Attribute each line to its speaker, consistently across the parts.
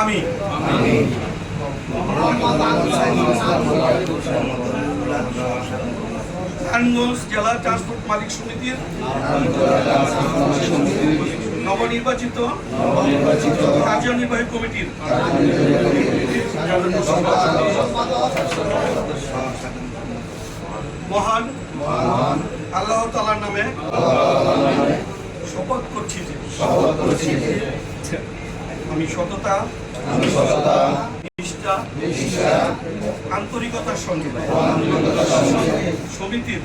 Speaker 1: আমি নারায়ণগঞ্জ জেলা ট্রান্সপোর্ট মালিক সমিতির নবনির্বাচিত কার্যনির্বাহী কমিটির মহান আল্লাহ তাআলার নামে শপথ করছি যে আমি সততা নিষ্ঠা আন্তরিকতার সঙ্গে সমিতির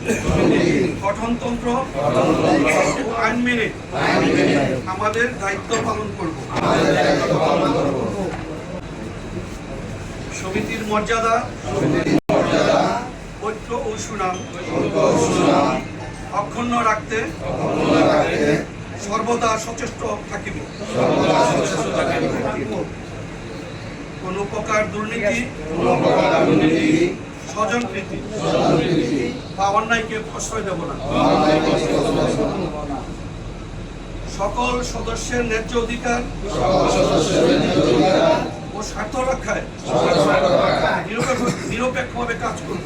Speaker 1: গঠনতন্ত্র ও আইন মেনে আমাদের দায়িত্ব পালন করব। সমিতির মর্যাদা ঐক্য ও সুনাম অক্ষুণ্ণ রাখতে সর্বদা সচেষ্ট থাকিব। কোন প্রকার দুর্নীতি স্বজনপ্রীতি বা অন্যায়কে প্রশ্রয় দেব না। সকল সদস্যের ন্যায্য অধিকার ও স্বার্থ রক্ষায় নিরপেক্ষভাবে কাজ করব।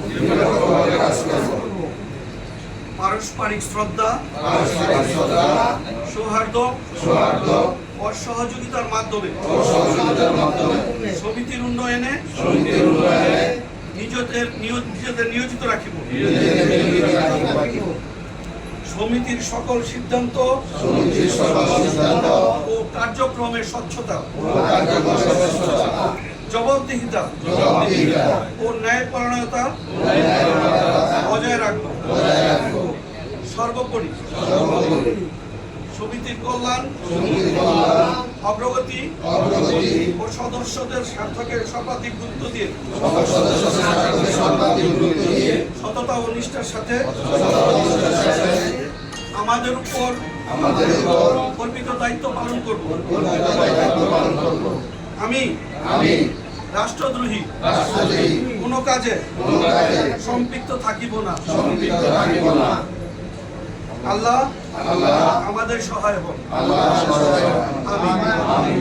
Speaker 1: পারস্পরিক শ্রদ্ধা সৌহার্দ্য ও সহযোগিতার মাধ্যমে সমিতির উন্নয়নে নিজেদের নিয়োজিত রাখিব। সমিতির সকল সিদ্ধান্ত ও কার্যক্রমের স্বচ্ছতা জবাবদিহিতা ও ন্যায়পরায়ণতা বজায় রাখব। সর্বোপরি সমিতির কল্যাণ অগ্রগতি ও সদস্যদের স্বার্থকে সর্বাধিক গুরুত্ব দিয়ে সততা ও নিষ্ঠার সাথে আমাদের উপর অর্পিত দায়িত্ব পালন করব। আমি রাষ্ট্রদ্রোহী কোনো কাজে সম্পৃক্ত থাকিব না। আল্লাহ আমাদের সহায় হন। আমিন।